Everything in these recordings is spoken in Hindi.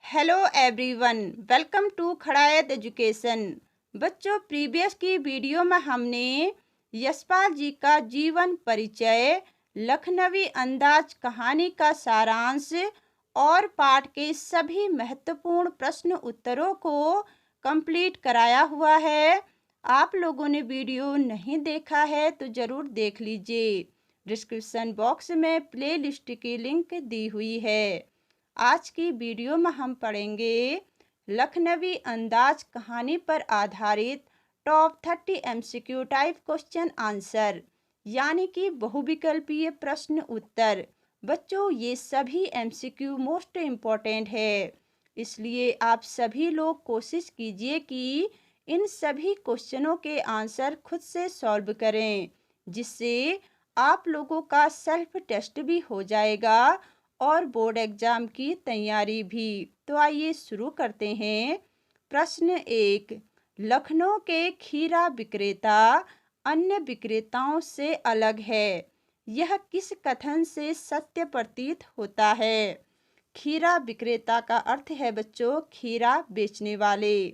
Hello everyone, welcome to Khadayat education. बच्चों, प्रीवियस की वीडियो में हमने यशपाल जी का जीवन परिचय, लखनवी अंदाज कहानी का सारांश और पाठ के सभी महत्वपूर्ण प्रश्न उत्तरों को कंप्लीट कराया हुआ है। आप लोगों ने वीडियो नहीं देखा है तो ज़रूर देख लीजिए। डिस्क्रिप्शन बॉक्स में प्लेलिस्ट की लिंक दी हुई है। आज की वीडियो में हम पढ़ेंगे लखनवी अंदाज कहानी पर आधारित top 30 MCQ type question answer, यानी कि बहुविकल्पीय प्रश्न उत्तर। बच्चों, ये सभी एमसीक्यू मोस्ट इम्पोर्टेंट है, इसलिए आप सभी लोग कोशिश कीजिए कि इन सभी क्वेश्चनों के आंसर खुद से सॉल्व करें, जिससे आप लोगों का सेल्फ टेस्ट भी हो जाएगा और बोर्ड एग्जाम की तैयारी भी। तो आइए शुरू करते हैं। प्रश्न 1। लखनऊ के खीरा विक्रेता अन्य विक्रेताओं से अलग है, यह किस कथन से सत्य प्रतीत होता है? खीरा विक्रेता का अर्थ है बच्चों खीरा बेचने वाले।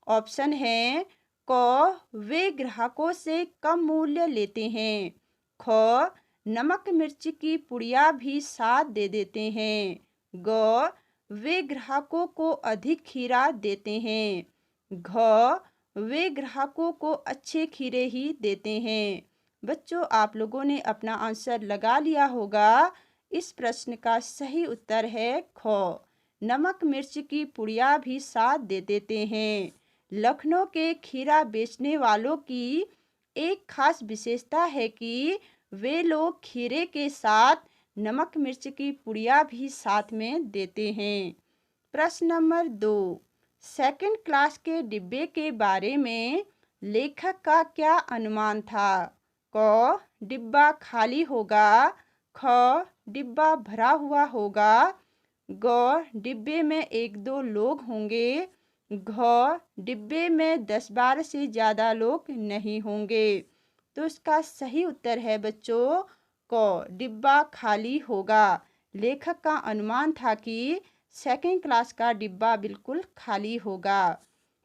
ऑप्शन है क, वे ग्राहकों से कम मूल्य लेते हैं। ख, नमक मिर्च की पुड़िया भी साथ दे देते हैं। ग, वे ग्राहकों को अधिक खीरा देते हैं। घ, वे ग्राहकों को अच्छे खीरे ही देते हैं। बच्चों, आप लोगों ने अपना आंसर लगा लिया होगा। इस प्रश्न का सही उत्तर है ख, नमक मिर्च की पुड़िया भी साथ दे देते हैं। लखनऊ के खीरा बेचने वालों की एक खास विशेषता है कि वे लोग खीरे के साथ नमक मिर्च की पुड़िया भी साथ में देते हैं। प्रश्न नंबर 2। सेकंड क्लास के डिब्बे के बारे में लेखक का क्या अनुमान था? क, डिब्बा खाली होगा। ख, डिब्बा भरा हुआ होगा। ग, डिब्बे में 1-2 लोग होंगे। घ, डिब्बे में 10-12 से ज़्यादा लोग नहीं होंगे। तो इसका सही उत्तर है बच्चों क, डिब्बा खाली होगा। लेखक का अनुमान था कि सेकंड क्लास का डिब्बा बिल्कुल खाली होगा।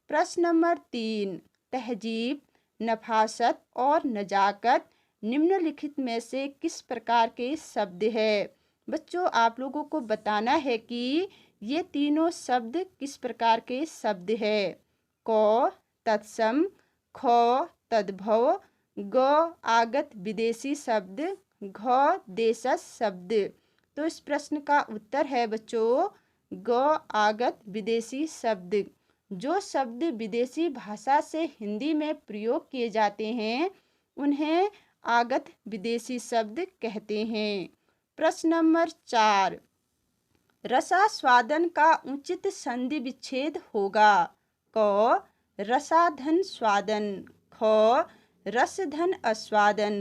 प्रश्न नंबर 3। तहजीब, नफासत और नजाकत निम्नलिखित में से किस प्रकार के शब्द है? बच्चों, आप लोगों को बताना है कि ये तीनों शब्द किस प्रकार के शब्द है। क, तत्सम। ख, तद्भव। ग, आगत विदेशी शब्द। घ, देशज शब्द। तो इस प्रश्न का उत्तर है बच्चों ग, आगत विदेशी शब्द। जो शब्द विदेशी भाषा से हिंदी में प्रयोग किए जाते हैं उन्हें आगत विदेशी शब्द कहते हैं। प्रश्न नंबर 4। रसास्वादन का उचित संधि विच्छेद होगा। क, रसाधन स्वादन। ख, रसधन आस्वादन।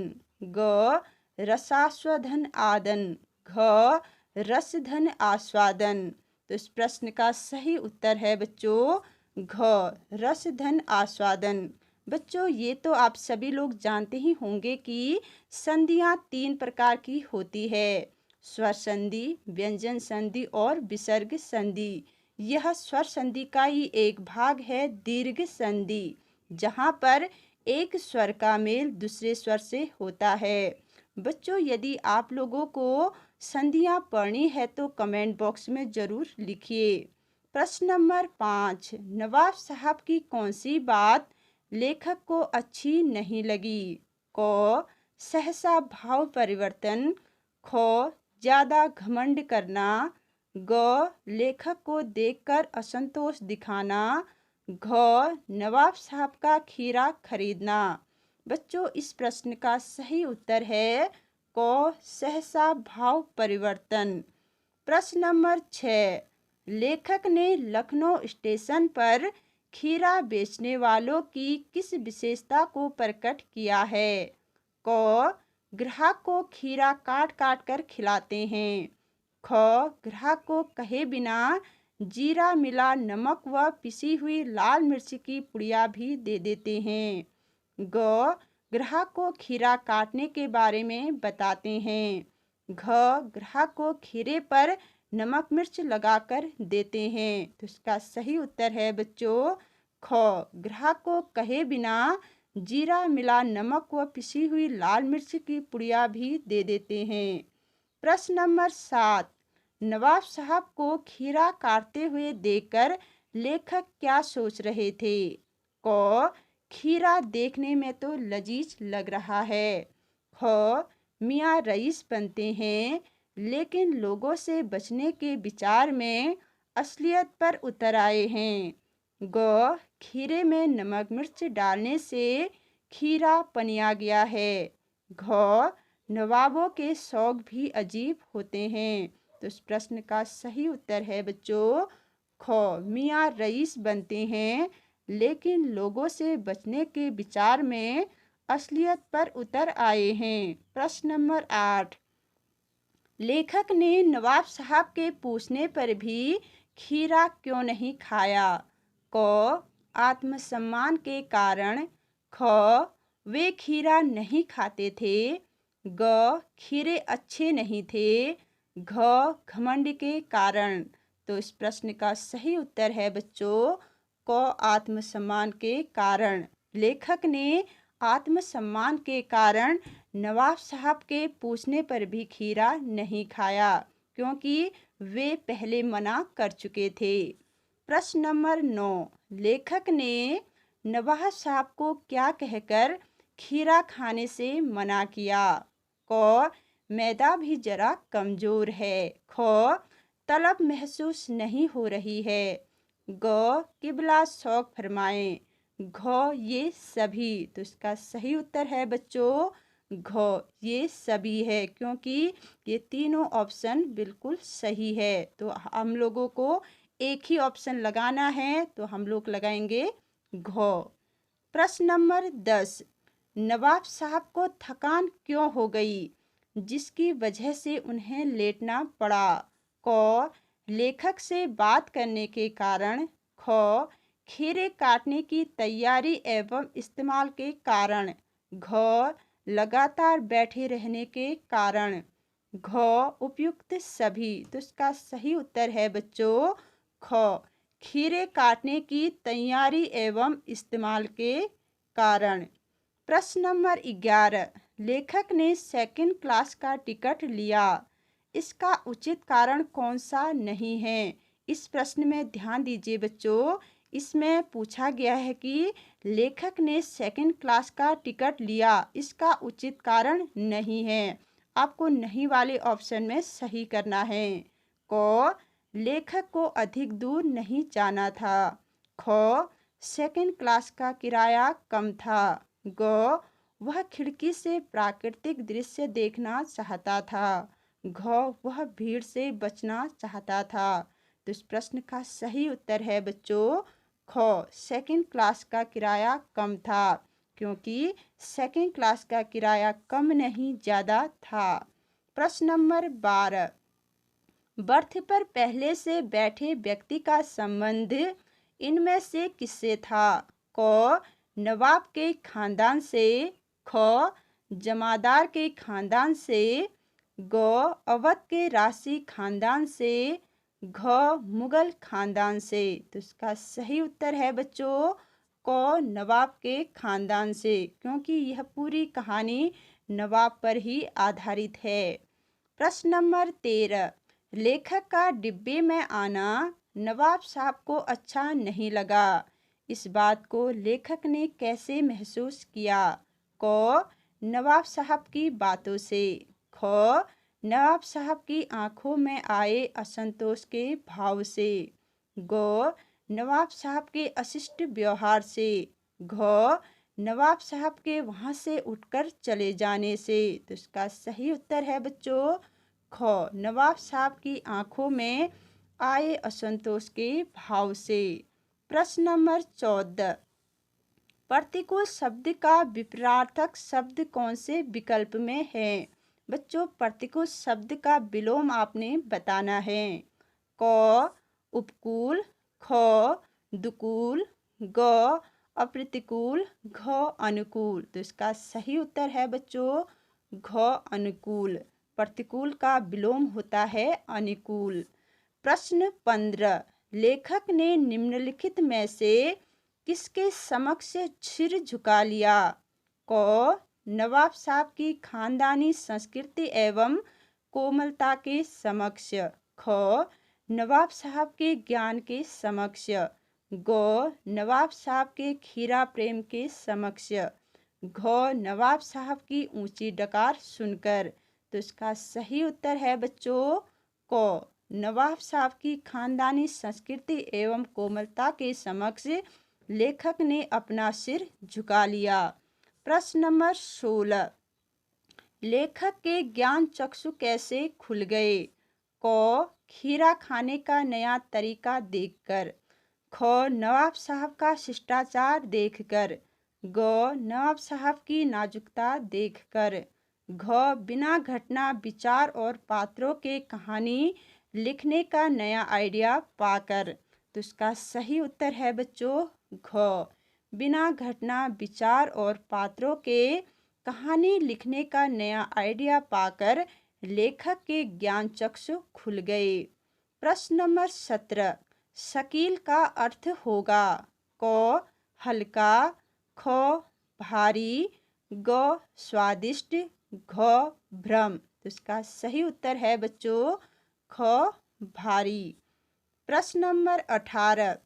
ग, रसास्वादन आदन। घ, रसधन आस्वादन। तो इस प्रश्न का सही उत्तर है बच्चों घ, रसधन आस्वादन। बच्चों, ये तो आप सभी लोग जानते ही होंगे कि संधियाँ 3 प्रकार की होती है, स्वर संधि, व्यंजन संधि और विसर्ग संधि। यह स्वर संधि का ही एक भाग है दीर्घ संधि, जहाँ पर एक स्वर का मेल दूसरे स्वर से होता है। बच्चों, यदि आप लोगों को संधियाँ पढ़नी है तो कमेंट बॉक्स में ज़रूर लिखिए। प्रश्न नंबर 5। नवाब साहब की कौन सी बात लेखक को अच्छी नहीं लगी? क, सहसा भाव परिवर्तन। ख, ज़्यादा घमंड करना। ग, लेखक को देखकर असंतोष दिखाना। घ, नवाब साहब का खीरा खरीदना। बच्चों, इस प्रश्न का सही उत्तर है क, सहसा भाव परिवर्तन। प्रश्न नंबर 6। लेखक ने लखनऊ स्टेशन पर खीरा बेचने वालों की किस विशेषता को प्रकट किया है? क, ग्राहक को खीरा काट काट कर खिलाते हैं। ख, ग्राहक को कहे बिना जीरा मिला नमक व पिसी हुई लाल मिर्च की पुड़िया भी दे देते हैं। ग, ग्राहक को खीरा काटने के बारे में बताते हैं। घ, ग्राहक को खीरे पर नमक मिर्च लगाकर देते हैं। तो इसका सही उत्तर है बच्चों ख, ग्राहक को कहे बिना जीरा मिला नमक व पिसी हुई लाल मिर्च की पुड़िया भी दे देते हैं। प्रश्न नंबर 7, नवाब साहब को खीरा काटते हुए देखकर लेखक क्या सोच रहे थे? क, खीरा देखने में तो लजीज लग रहा है। ख, मियाँ रईस बनते हैं लेकिन लोगों से बचने के विचार में असलियत पर उतर आए हैं। ग, खीरे में नमक मिर्च डालने से खीरा पनिया गया है। घ, नवाबों के शौक भी अजीब होते हैं। तो इस प्रश्न का सही उत्तर है बच्चों ख, मियाँ रईस बनते हैं लेकिन लोगों से बचने के विचार में असलियत पर उतर आए हैं। प्रश्न नंबर 8, लेखक ने नवाब साहब के पूछने पर भी खीरा क्यों नहीं खाया? क, आत्मसम्मान के कारण। ख, वे खीरा नहीं खाते थे। ग, खीरे अच्छे नहीं थे। घ, घमंड के कारण। तो इस प्रश्न का सही उत्तर है बच्चों क, आत्मसम्मान के कारण। लेखक ने आत्मसम्मान के कारण नवाब साहब के पूछने पर भी खीरा नहीं खाया क्योंकि वे पहले मना कर चुके थे। प्रश्न नंबर 9, लेखक ने नवाब साहब को क्या कहकर खीरा खाने से मना किया? क, मैदा भी जरा कमजोर है। ख, तलब महसूस नहीं हो रही है। ग, किबला शौक फरमाएं। घ, ये सभी। तो इसका सही उत्तर है बच्चों घ, ये सभी है क्योंकि ये तीनों ऑप्शन बिल्कुल सही है। तो हम लोगों को एक ही ऑप्शन लगाना है तो हम लोग लगाएंगे घ। प्रश्न नंबर 10, नवाब साहब को थकान क्यों हो गई जिसकी वजह से उन्हें लेटना पड़ा? क, लेखक से बात करने के कारण। ख, खीरे काटने की तैयारी एवं इस्तेमाल के कारण। घ, लगातार बैठे रहने के कारण। घ, उपयुक्त सभी। तो इसका सही उत्तर है बच्चों ख, खीरे काटने की तैयारी एवं इस्तेमाल के कारण। प्रश्न नंबर 11, लेखक ने सेकंड क्लास का टिकट लिया, इसका उचित कारण कौन सा नहीं है? इस प्रश्न में ध्यान दीजिए बच्चों, इसमें पूछा गया है कि लेखक ने सेकंड क्लास का टिकट लिया, इसका उचित कारण नहीं है। आपको नहीं वाले ऑप्शन में सही करना है। क, लेखक को अधिक दूर नहीं जाना था। ख, सेकंड क्लास का किराया कम था। ग, वह खिड़की से प्राकृतिक दृश्य देखना चाहता था। घ, वह भीड़ से बचना चाहता था। तो इस प्रश्न का सही उत्तर है बच्चों ख, सेकंड क्लास का किराया कम था क्योंकि सेकंड क्लास का किराया कम नहीं ज़्यादा था। प्रश्न नंबर 12, बर्थ पर पहले से बैठे व्यक्ति का संबंध इनमें से किससे था? क, नवाब के खानदान से। ख, जमादार के खानदान से। ग, अवध के राशि खानदान से। घ, मुगल खानदान से। तो इसका सही उत्तर है बच्चों क, नवाब के खानदान से क्योंकि यह पूरी कहानी नवाब पर ही आधारित है। प्रश्न नंबर 13, लेखक का डिब्बे में आना नवाब साहब को अच्छा नहीं लगा, इस बात को लेखक ने कैसे महसूस किया? क, नवाब साहब की बातों से। ख, नवाब साहब की आंखों में आए असंतोष के भाव से। ग, नवाब साहब के अशिष्ट व्यवहार से। घ, नवाब साहब के वहाँ से उठकर चले जाने से। तो इसका सही उत्तर है बच्चों ख, नवाब साहब की आंखों में आए असंतोष के भाव से। प्रश्न नंबर 14, प्रतिकूल शब्द का विपरीतार्थक शब्द कौन से विकल्प में है? बच्चों, प्रतिकूल शब्द का विलोम आपने बताना है। क, उपकूल। ख, दुकूल। ग, अप्रतिकूल। घ, अनुकूल। तो इसका सही उत्तर है बच्चों घ, अनुकूल। प्रतिकूल का विलोम होता है अनुकूल। प्रश्न 15, लेखक ने निम्नलिखित में से किसके समक्ष सिर झुका लिया? क, नवाब साहब की खानदानी संस्कृति एवं कोमलता के समक्ष। ख, नवाब साहब के ज्ञान के समक्ष। ग, नवाब साहब के खीरा प्रेम के समक्ष। घ, नवाब साहब की ऊंची डकार सुनकर। तो इसका सही उत्तर है बच्चों क, नवाब साहब की खानदानी संस्कृति एवं कोमलता के समक्ष लेखक ने अपना सिर झुका लिया। प्रश्न नंबर 16, लेखक के ज्ञान चक्षु कैसे खुल गए? क, खीरा खाने का नया तरीका देखकर। ख, नवाब साहब का शिष्टाचार देखकर। ग, नवाब साहब की नाजुकता देखकर। घ, बिना घटना विचार और पात्रों के कहानी लिखने का नया आइडिया पाकर। तो इसका सही उत्तर है बच्चों घ, बिना घटना विचार और पात्रों के कहानी लिखने का नया आइडिया पाकर लेखक के ज्ञान चक्षु खुल गए। प्रश्न नंबर 17, शकील का अर्थ होगा? क, हल्का। ख, भारी। ग, स्वादिष्ट। घ, भ्रम। तो इसका सही उत्तर है बच्चों ख, भारी। प्रश्न नंबर 18,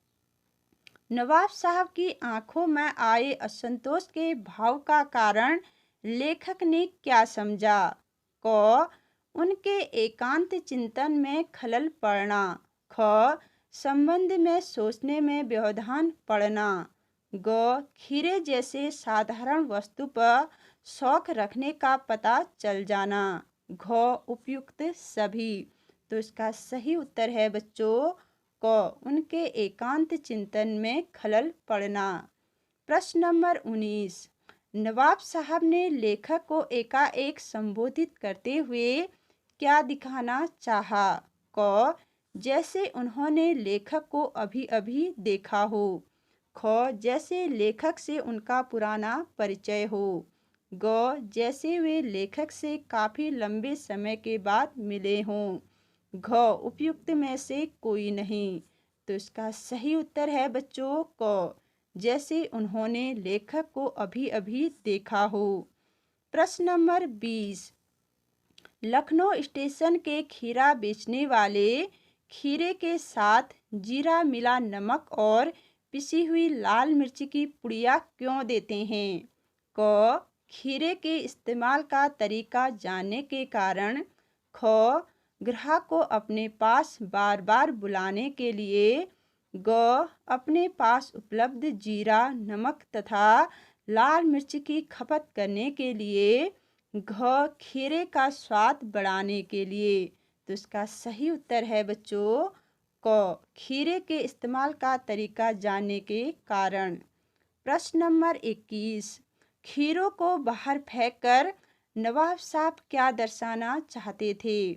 नवाब साहब की आंखों में आए असंतोष के भाव का कारण लेखक ने क्या समझा? क, उनके एकांत चिंतन में खलल पड़ना। ख, संबंध में सोचने में व्यवधान पड़ना। ग, खीरे जैसे साधारण वस्तु पर शौक रखने का पता चल जाना। घ, उपयुक्त सभी। तो इसका सही उत्तर है बच्चों क, उनके एकांत चिंतन में खलल पड़ना। प्रश्न नंबर 19, नवाब साहब ने लेखक को एकाएक संबोधित करते हुए क्या दिखाना चाहा? क, जैसे उन्होंने लेखक को अभी अभी देखा हो। ख, जैसे लेखक से उनका पुराना परिचय हो। ग, जैसे वे लेखक से काफ़ी लंबे समय के बाद मिले हों। घ, उपयुक्त में से कोई नहीं। तो इसका सही उत्तर है बच्चों क, जैसे उन्होंने लेखक को अभी अभी देखा हो। प्रश्न नंबर 20, लखनऊ स्टेशन के खीरा बेचने वाले खीरे के साथ जीरा मिला नमक और पिसी हुई लाल मिर्च की पुड़िया क्यों देते हैं? क, खीरे के इस्तेमाल का तरीका जानने के कारण। ख, ग्राहक को अपने पास बार बार बुलाने के लिए। ग, अपने पास उपलब्ध जीरा नमक तथा लाल मिर्च की खपत करने के लिए। घ, खीरे का स्वाद बढ़ाने के लिए। तो इसका सही उत्तर है बच्चों क, खीरे के इस्तेमाल का तरीका जानने के कारण। प्रश्न नंबर 21, खीरों को बाहर फेंककर नवाब साहब क्या दर्शाना चाहते थे?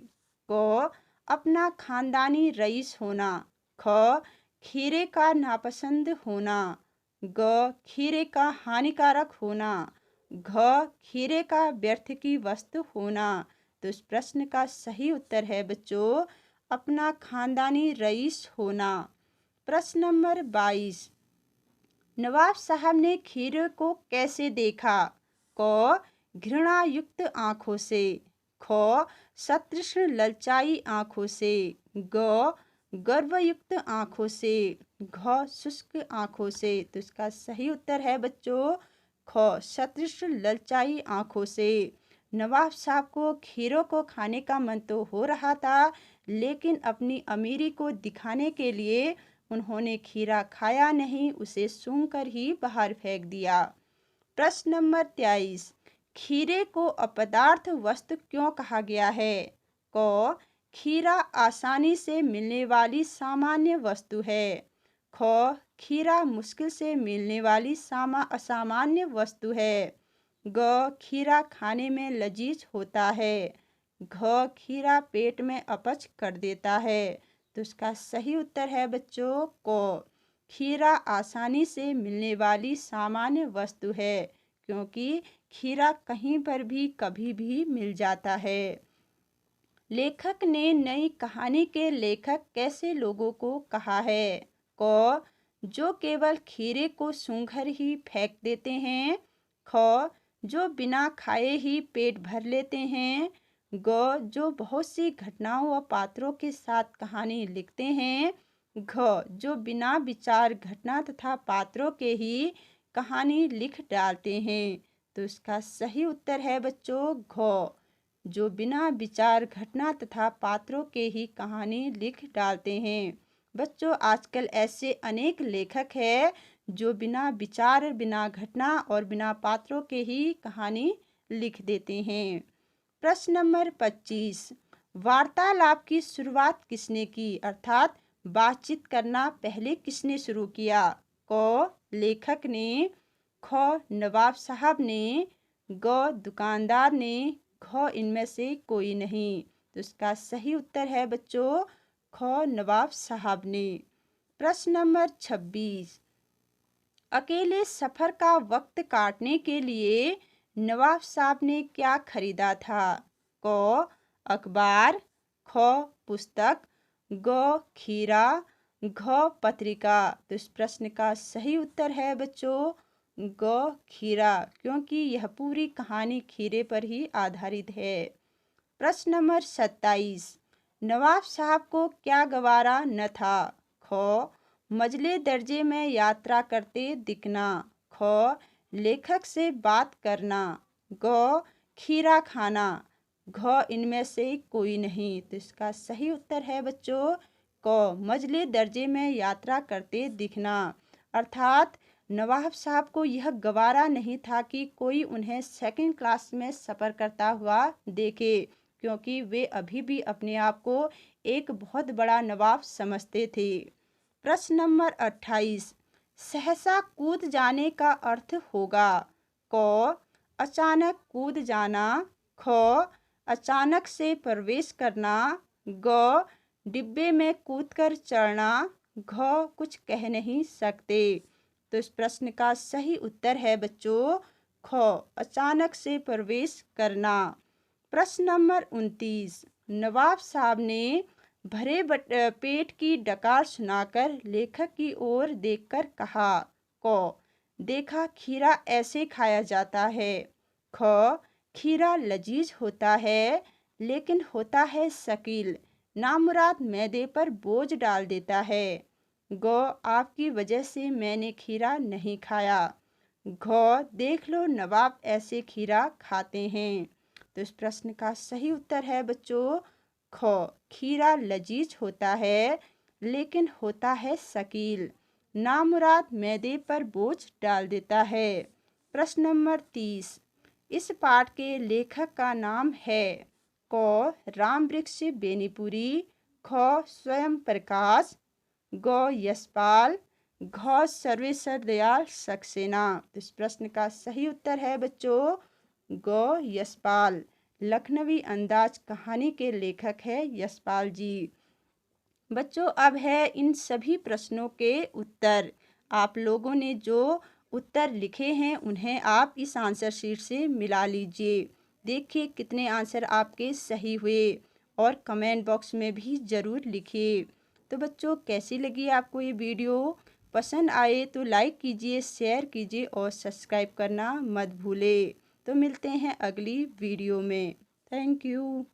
क, अपना खानदानी रईस होना। ख, खीरे का नापसंद होना। ग, खीरे का हानिकारक होना। घ, खीरे का व्यर्थ की वस्तु होना। तो इस प्रश्न का सही उत्तर है बच्चों अपना खानदानी रईस होना। प्रश्न नंबर 22, नवाब साहब ने खीरे को कैसे देखा? क, घृणा युक्त आँखों से। ख, सतृष्ण ललचाई आँखों से। ग, गर्वयुक्त आँखों से। घ, शुष्क आँखों से। तो इसका सही उत्तर है बच्चों ख, सतृष्ण ललचाई आँखों से। नवाब साहब को खीरों को खाने का मन तो हो रहा था, लेकिन अपनी अमीरी को दिखाने के लिए उन्होंने खीरा खाया नहीं, उसे सूंघकर ही बाहर फेंक दिया। प्रश्न नंबर 23, खीरे को अपदार्थ वस्तु क्यों कहा गया है? क, खीरा आसानी से मिलने वाली सामान्य वस्तु है। ख, खीरा मुश्किल से मिलने वाली असामान्य वस्तु है। ग, खीरा खाने में लजीज होता है। घ, खीरा पेट में अपच कर देता है। तो इसका सही उत्तर है बच्चों क, खीरा आसानी से मिलने वाली सामान्य वस्तु है, क्योंकि खीरा कहीं पर भी कभी भी मिल जाता है। लेखक ने नई कहानी के लेखक कैसे लोगों को कहा है? क, जो केवल खीरे को सूंघकर ही फेंक देते हैं। ख, जो बिना खाए ही पेट भर लेते हैं। ग, जो बहुत सी घटनाओं व पात्रों के साथ कहानी लिखते हैं। घ, जो बिना विचार घटना तथा पात्रों के ही कहानी लिख डालते हैं। तो इसका सही उत्तर है बच्चों घ, जो बिना विचार घटना तथा पात्रों के ही कहानी लिख डालते हैं। बच्चों, आजकल ऐसे अनेक लेखक हैं जो बिना विचार, बिना घटना और बिना पात्रों के ही कहानी लिख देते हैं। प्रश्न नंबर 25, वार्तालाप की शुरुआत किसने की? अर्थात बातचीत करना पहले किसने शुरू किया? क, लेखक ने। ख, नवाब साहब ने। ग, दुकानदार ने। ख, इनमें से कोई नहीं। तो इसका सही उत्तर है बच्चों ख, नवाब साहब ने। प्रश्न नंबर 26, अकेले सफर का वक्त काटने के लिए नवाब साहब ने क्या खरीदा था? क, अखबार। ख, पुस्तक। ग, खीरा। घ, पत्रिका। तो इस प्रश्न का सही उत्तर है बच्चों ग, खीरा, क्योंकि यह पूरी कहानी खीरे पर ही आधारित है। प्रश्न नंबर 27, नवाब साहब को क्या गवारा न था? ख, मंझले दर्जे में यात्रा करते दिखना। ख, लेखक से बात करना। ग, खीरा खाना। घ, इनमें से कोई नहीं। तो इसका सही उत्तर है बच्चों क, मंझले दर्जे में यात्रा करते दिखना। अर्थात नवाब साहब को यह गवारा नहीं था कि कोई उन्हें सेकंड क्लास में सफ़र करता हुआ देखे, क्योंकि वे अभी भी अपने आप को एक बहुत बड़ा नवाब समझते थे। प्रश्न नंबर 28, सहसा कूद जाने का अर्थ होगा? क, अचानक कूद जाना। ख, अचानक से प्रवेश करना। ग, डिब्बे में कूदकर चढ़ना। घ, कुछ कह नहीं सकते। तो इस प्रश्न का सही उत्तर है बच्चों ख, अचानक से प्रवेश करना। प्रश्न नंबर 29, नवाब साहब ने भरे पेट की डकार सुनाकर लेखक की ओर देखकर कहा। क, देखा खीरा ऐसे खाया जाता है। ख, खीरा लजीज होता है, लेकिन होता है शकील, नामुराद मैदे पर बोझ डाल देता है। ग, आपकी वजह से मैंने खीरा नहीं खाया। घ, देख लो नवाब ऐसे खीरा खाते हैं। तो इस प्रश्न का सही उत्तर है बच्चों ख, खीरा लजीज होता है, लेकिन होता है शकील, नामुराद मैदे पर बोझ डाल देता है। प्रश्न नंबर 30, इस पाठ के लेखक का नाम है? क, राम वृक्ष बेनीपुरी। ख, स्वयं प्रकाश। ग, यशपाल। घ, सर्वेश्वर दयाल सक्सेना। तो इस प्रश्न का सही उत्तर है बच्चों ग, यशपाल। लखनवी अंदाज कहानी के लेखक है यशपाल जी। बच्चों, अब है इन सभी प्रश्नों के उत्तर। आप लोगों ने जो उत्तर लिखे हैं उन्हें आप इस आंसर शीट से मिला लीजिए। देखिए कितने आंसर आपके सही हुए और कमेंट बॉक्स में भी ज़रूर लिखिए। तो बच्चों, कैसी लगी आपको ये वीडियो? पसंद आए तो लाइक कीजिए, शेयर कीजिए और सब्सक्राइब करना मत भूलें। तो मिलते हैं अगली वीडियो में। Thank you.